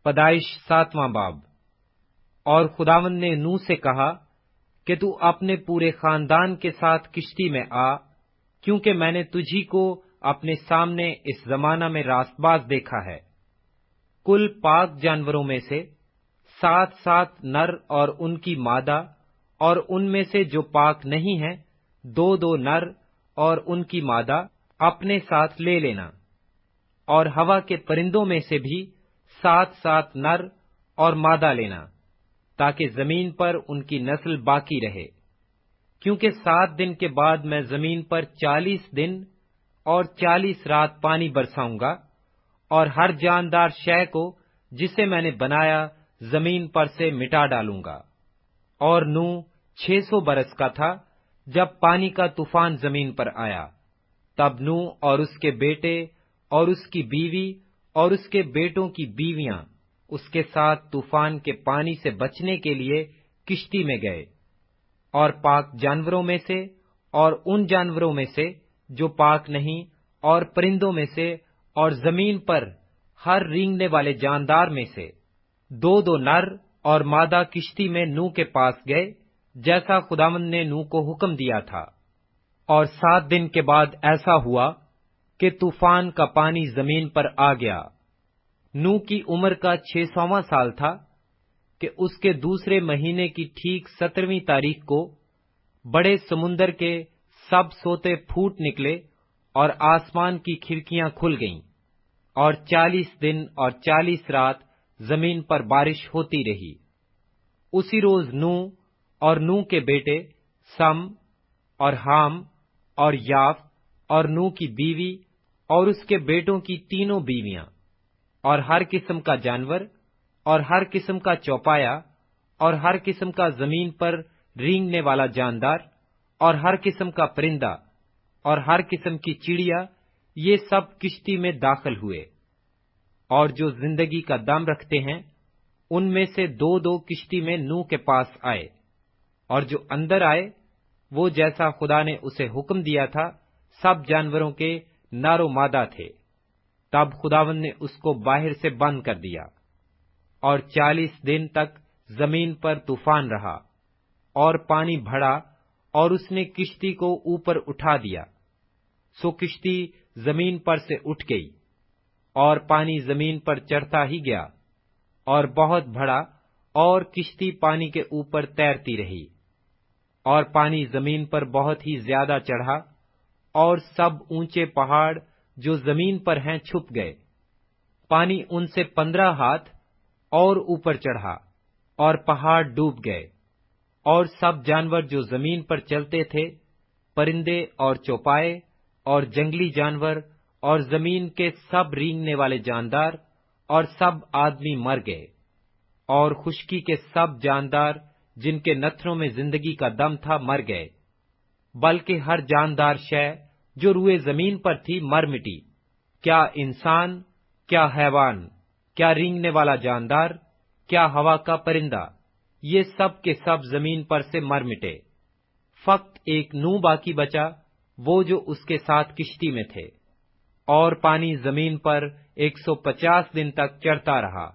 پیدائش 7واں باب۔ اور خداوند نے نوح سے کہا کہ تو اپنے پورے خاندان کے ساتھ کشتی میں آ، کیونکہ میں نے تجھی کو اپنے سامنے اس زمانہ میں راست باز دیکھا ہے۔ کل پاک جانوروں میں سے 7 نر اور ان کی مادہ، اور ان میں سے جو پاک نہیں ہیں 2 نر اور ان کی مادہ اپنے ساتھ لے لینا، اور ہوا کے پرندوں میں سے بھی 7 نر اور مادہ لینا، تاکہ زمین پر ان کی نسل باقی رہے۔ کیونکہ 7 دن کے بعد میں زمین پر 40 دن اور 40 رات پانی برساؤں گا، اور ہر جاندار شے کو جسے میں نے بنایا زمین پر سے مٹا ڈالوں گا۔ اور نوح 600 برس کا تھا جب پانی کا طوفان زمین پر آیا۔ تب نوح اور اس کے بیٹے اور اس کی بیوی اور اس کے بیٹوں کی بیویاں اس کے ساتھ طوفان کے پانی سے بچنے کے لیے کشتی میں گئے، اور پاک جانوروں میں سے اور ان جانوروں میں سے جو پاک نہیں، اور پرندوں میں سے اور زمین پر ہر رینگنے والے جاندار میں سے 2 نر اور مادہ کشتی میں نوح کے پاس گئے، جیسا خداوند نے نوح کو حکم دیا تھا۔ اور 7 دن کے بعد ایسا ہوا کہ طوفان کا پانی زمین پر آ گیا۔ نوح کی عمر کا 600واں سال تھا کہ اس کے دوسرے مہینے کی ٹھیک 17ویں تاریخ کو بڑے سمندر کے سب سوتے پھوٹ نکلے اور آسمان کی کھڑکیاں کھل گئیں، اور 40 دن اور 40 رات زمین پر بارش ہوتی رہی۔ اسی روز نوح اور نوح کے بیٹے سم اور حام اور یاف اور نوح کی بیوی اور اس کے بیٹوں کی 3 بیویاں اور ہر قسم کا جانور اور ہر قسم کا چوپایا اور ہر قسم کا زمین پر رینگنے والا جاندار اور ہر قسم کا پرندہ اور ہر قسم کی چڑیا، یہ سب کشتی میں داخل ہوئے۔ اور جو زندگی کا دم رکھتے ہیں ان میں سے 2 کشتی میں نوح کے پاس آئے، اور جو اندر آئے وہ جیسا خدا نے اسے حکم دیا تھا سب جانوروں کے نر و مادہ تھے۔ تب خداوند نے اس کو باہر سے بند کر دیا، اور 40 دن تک زمین پر طوفان رہا، اور پانی بڑھا اور اس نے کشتی کو اوپر اٹھا دیا، سو کشتی زمین پر سے اٹھ گئی، اور پانی زمین پر چڑھتا ہی گیا اور بہت بڑھا، اور کشتی پانی کے اوپر تیرتی رہی، اور پانی زمین پر بہت ہی زیادہ چڑھا، اور سب اونچے پہاڑ جو زمین پر ہیں چھپ گئے۔ پانی ان سے 15 ہاتھ اور اوپر چڑھا، اور پہاڑ ڈوب گئے، اور سب جانور جو زمین پر چلتے تھے، پرندے اور چوپائے اور جنگلی جانور اور زمین کے سب رینگنے والے جاندار اور سب آدمی مر گئے، اور خشکی کے سب جاندار جن کے نتھنوں میں زندگی کا دم تھا مر گئے، بلکہ ہر جاندار شے جو روئے زمین پر تھی مر مٹی، کیا انسان، کیا حیوان، کیا رینگنے والا جاندار، کیا ہوا کا پرندہ، یہ سب کے سب زمین پر سے مر مٹے۔ فقط ایک نوح باقی بچا، وہ جو اس کے ساتھ کشتی میں تھے۔ اور پانی زمین پر 150 دن تک چڑھتا رہا۔